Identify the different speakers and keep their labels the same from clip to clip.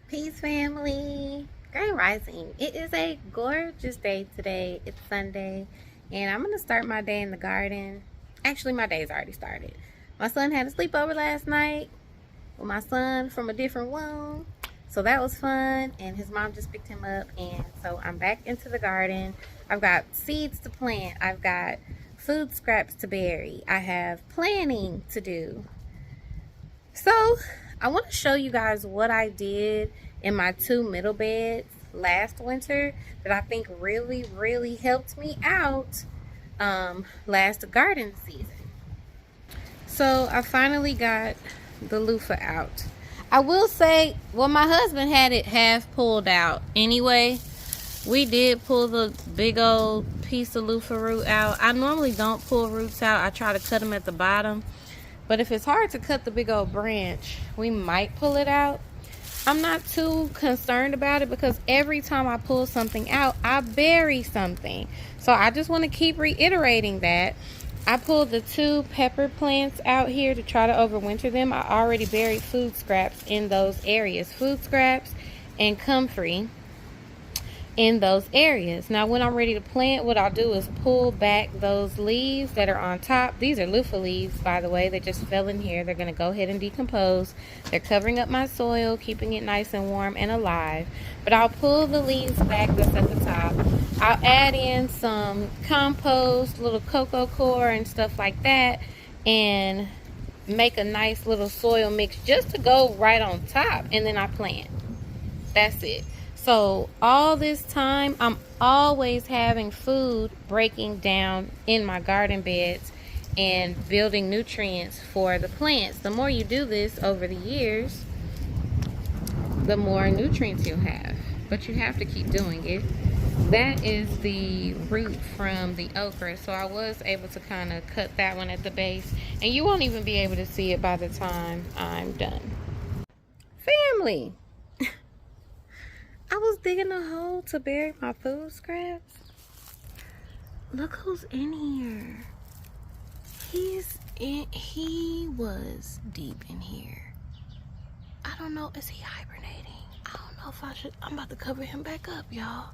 Speaker 1: Peace, family. Great rising. It is a gorgeous day today. It's Sunday, and I'm gonna start my day in the garden. Actually, my day's already started. My son had a sleepover last night with my son from a different womb, so that was fun. And his mom just picked him up, and so I'm back into the garden. I've got seeds to plant. I've got food scraps to bury. I have planning to do. So I want to show you guys what I did in my 2 middle beds last winter that I think really helped me out last garden season. So I finally got the loofah out. I will say, well, my husband had it half pulled out anyway. We did pull the big old piece of loofah root out. I normally don't pull roots out. I try to cut them at the bottom. But if it's hard to cut the big old branch, we might pull it out. I'm not too concerned about it because every time I pull something out, I bury something. So I just want to keep reiterating that. I pulled the 2 pepper plants out here to try to overwinter them. I already buried food scraps in those areas. Food scraps and comfrey in those areas. Now when I'm ready to plant, what I'll do is pull back those leaves that are on top. These are luffa leaves, by the way. They just fell in here. They're going to go ahead and decompose. They're covering up my soil, keeping it nice and warm and alive. But I'll pull the leaves back that's at the top. I'll add in some compost, little cocoa coir and stuff like that, and make a nice little soil mix just to go right on top, and then I plant. That's it. So all this time, I'm always having food breaking down in my garden beds and building nutrients for the plants. The more you do this over the years, the more nutrients you'll have. But you have to keep doing it. That is the root from the okra. So I was able to kind of cut that one at the base. And you won't even be able to see it by the time I'm done. Family! I was digging a hole to bury my food scraps. Look who's in here. He was deep in here. I don't know, is he hibernating? I don't know if I should. I'm about to cover him back up, y'all.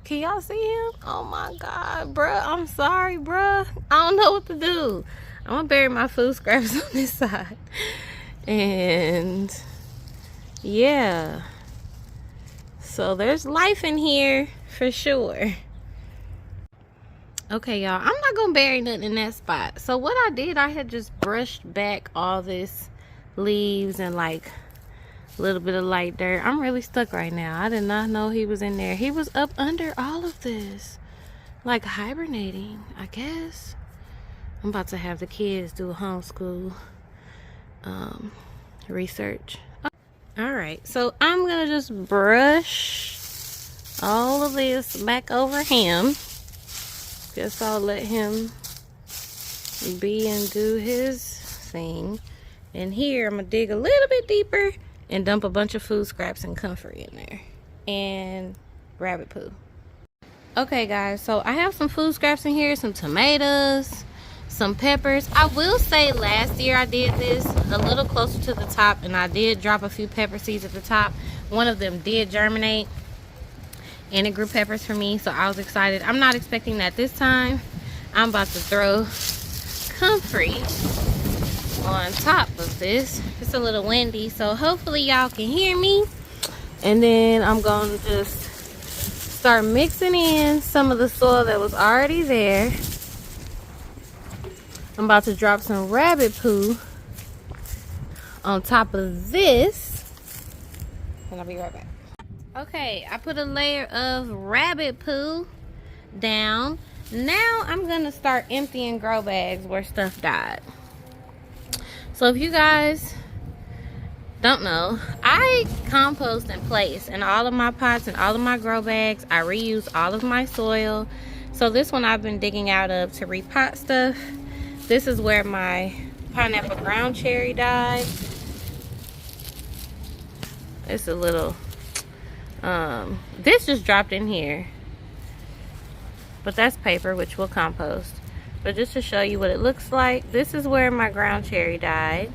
Speaker 1: Can y'all see him? Oh my God, bruh. I'm sorry, bruh. I don't know what to do. I'm gonna bury my food scraps on this side. And yeah, so there's life in here for sure. Okay, y'all, I'm not gonna bury nothing in that spot. So what I did, I had just brushed back all this leaves and like a little bit of light dirt. I'm really stuck right now. I did not know he was in there. He was up under all of this, like hibernating, I guess. I'm about to have the kids do a homeschool research. Alright, so I'm gonna just brush all of this back over him. Guess I'll let him be and do his thing. And here I'm gonna dig a little bit deeper and dump a bunch of food scraps and comfrey in there. And rabbit poo. Okay guys, so I have some food scraps in here, some tomatoes, some peppers. I will say last year I did this a little closer to the top and I did drop a few pepper seeds at the top. One of them did germinate and it grew peppers for me, so I was excited. I'm not expecting that this time. I'm about to throw comfrey on top of this. It's a little windy, so hopefully y'all can hear me. And then I'm gonna just start mixing in some of the soil that was already there. I'm about to drop some rabbit poo on top of this, and I'll be right back. Okay, I put a layer of rabbit poo down. Now I'm gonna start emptying grow bags where stuff died. So if you guys don't know, I compost in place in all of my pots and all of my grow bags. I reuse all of my soil. So this one I've been digging out of to repot stuff. This is where my pineapple ground cherry died. It's a little, this just dropped in here. But that's paper, which we'll compost. But just to show you what it looks like, this is where my ground cherry died.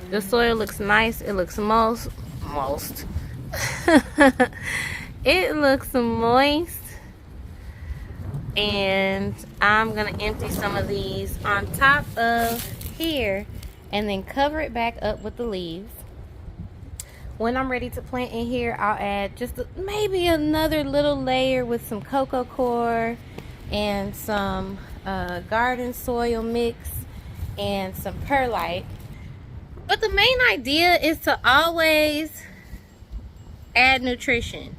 Speaker 1: The soil looks nice. It looks most it looks moist. And I'm gonna empty some of these on top of here and then cover it back up with the leaves. When I'm ready to plant in here, I'll add just maybe another little layer with some cocoa coir and some garden soil mix and some perlite. But the main idea is to always add nutrition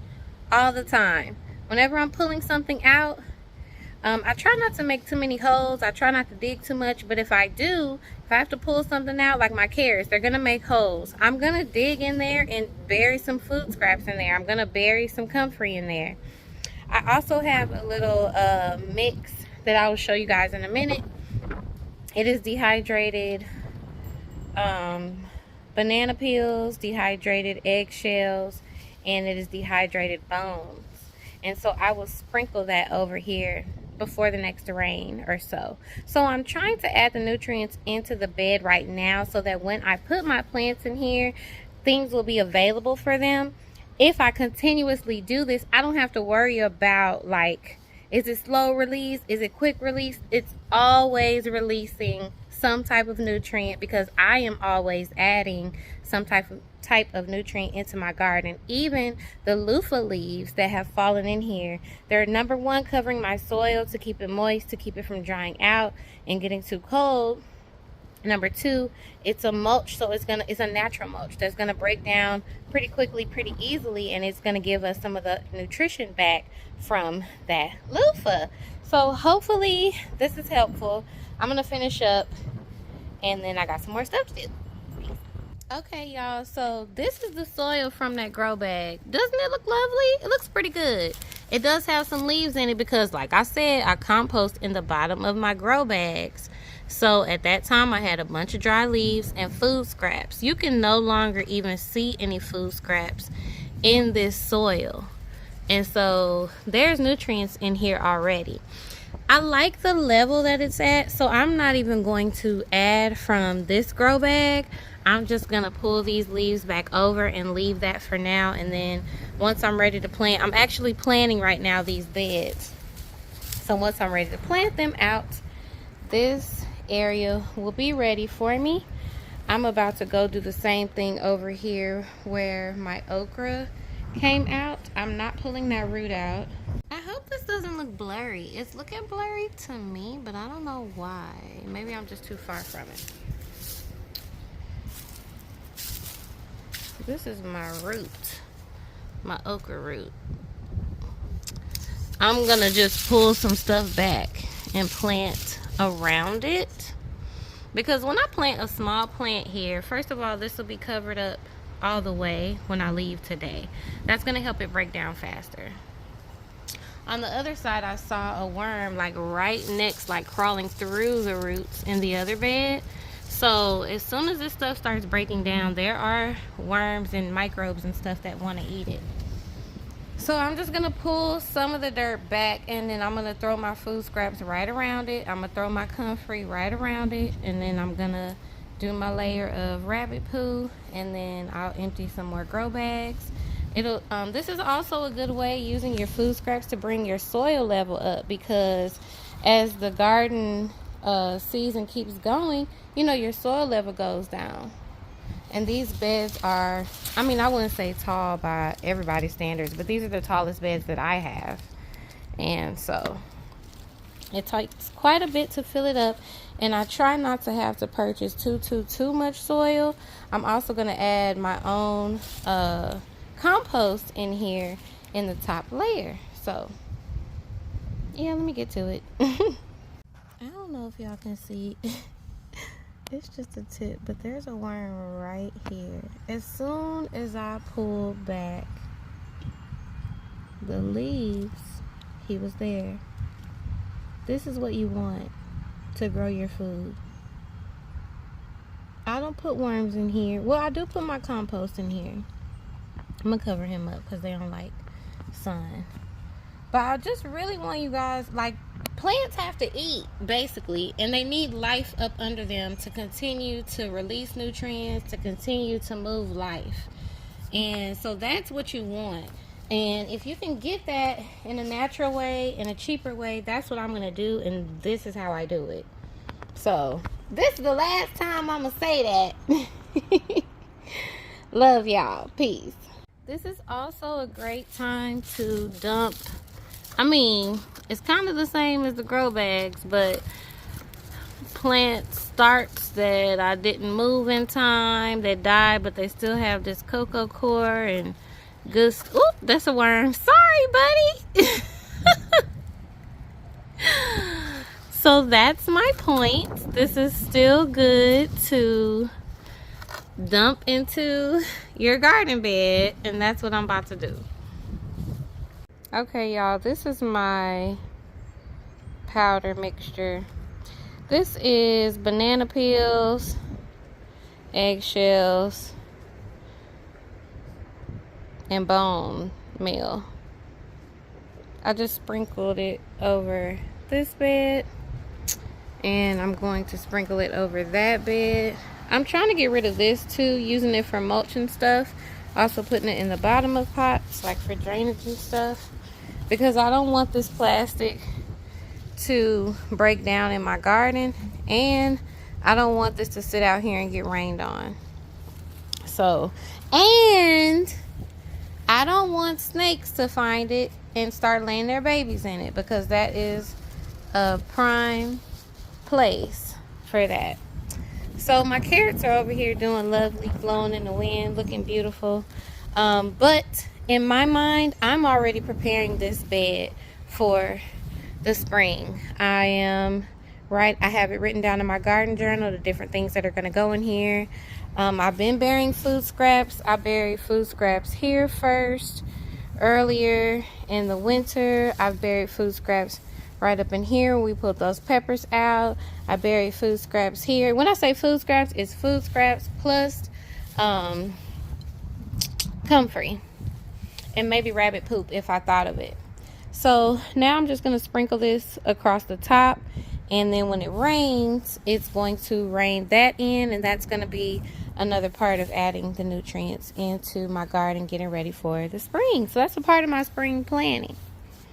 Speaker 1: all the time. Whenever I'm pulling something out, I try not to make too many holes. I try not to dig too much, but if I do, if I have to pull something out, like my carrots, they're gonna make holes. I'm gonna dig in there and bury some food scraps in there. I'm gonna bury some comfrey in there. I also have a little mix that I will show you guys in a minute. It is dehydrated banana peels, dehydrated eggshells, and it is dehydrated bones. And so I will sprinkle that over here before the next rain or so. So I'm trying to add the nutrients into the bed right now so that when I put my plants in here, things will be available for them. If I continuously do this, I don't have to worry about, like, is it slow release? Is it quick release? It's always releasing some type of nutrient because I am always adding some type of nutrient into my garden. Even the luffa leaves that have fallen in here, they're number one, covering my soil to keep it moist, to keep it from drying out and getting too cold. Number two, it's a mulch, so it's a natural mulch that's gonna break down pretty quickly, pretty easily, and it's gonna give us some of the nutrition back from that luffa. So hopefully this is helpful. I'm gonna finish up and then I got some more stuff to do. Okay, y'all, so this is the soil from that grow bag. Doesn't it look lovely? It looks pretty good. It does have some leaves in it because, like I said, I compost in the bottom of my grow bags. So at that time, I had a bunch of dry leaves and food scraps. You can no longer even see any food scraps in this soil. And so there's nutrients in here already. I like the level that it's at, so I'm not even going to add from this grow bag. I'm just gonna pull these leaves back over and leave that for now, and then once I'm ready to plant, I'm actually planting right now these beds. So once I'm ready to plant them out, this area will be ready for me. I'm about to go do the same thing over here where my okra came out. I'm not pulling that root out. I hope this doesn't look blurry. It's looking blurry to me, but I don't know why. Maybe I'm just too far from it. This is my root, my okra root. I'm gonna just pull some stuff back and plant around it, because when I plant a small plant here, first of all, this will be covered up all the way when I leave today. That's gonna help it break down faster. On the other side, I saw a worm like right next, like crawling through the roots in the other bed. So as soon as this stuff starts breaking down, there are worms and microbes and stuff that want to eat it. So I'm just gonna pull some of the dirt back, and then I'm gonna throw my food scraps right around it. I'm gonna throw my comfrey right around it, and then I'm gonna do my layer of rabbit poo, and then I'll empty some more grow bags. This is also a good way, using your food scraps, to bring your soil level up, because as the garden season keeps going, you know, your soil level goes down. And these beds are, I mean, I wouldn't say tall by everybody's standards, but these are the tallest beds that I have. And so it takes quite a bit to fill it up, and I try not to have to purchase too much soil. I'm also going to add my own compost in here in the top layer. So yeah, let me get to it. I don't know if y'all can see. It's just a tip, but there's a worm right here. As soon as I pulled back the leaves, he was there. This is what you want to grow your food. I don't put worms in here. Well, I do put my compost in here. I'm gonna cover him up because they don't like sun. But But I just really want you guys, like, plants have to eat, basically, and they need life up under them to continue to release nutrients, to continue to move life. And so that's what you want. And if you can get that in a natural way, in a cheaper way, that's what I'm going to do, and this is how I do it. So this is the last time I'm going to say that. Love y'all. Peace. This is also a great time to dump. I mean, it's kind of the same as the grow bags, but plant starts that I didn't move in time, that died, but they still have this cocoa core and good. Oop, that's a worm. Sorry, buddy. So that's my point. This is still good to dump into your garden bed, and that's what I'm about to do. Okay, y'all, this is my powder mixture. This is banana peels, eggshells, and bone meal. I just sprinkled it over this bed, and I'm going to sprinkle it over that bed. I'm trying to get rid of this too, using it for mulch and stuff. Also putting it in the bottom of pots, like for drainage and stuff, because I don't want this plastic to break down in my garden, and I don't want this to sit out here and get rained on. So, and I don't want snakes to find it and start laying their babies in it, because that is a prime place for that. So my carrots are over here doing lovely, blowing in the wind, looking beautiful. But in my mind, I'm already preparing this bed for the spring. I have it written down in my garden journal, the different things that are going to go in here. I've been burying food scraps. I buried food scraps here first. Earlier in the winter, I've buried food scraps right up in here. We pulled those peppers out. I buried food scraps here. When I say food scraps, it's food scraps plus comfrey and maybe rabbit poop if I thought of it. So now I'm just going to sprinkle this across the top, and then when it rains, it's going to rain that in, and that's going to be another part of adding the nutrients into my garden, getting ready for the spring. So that's a part of my spring planning.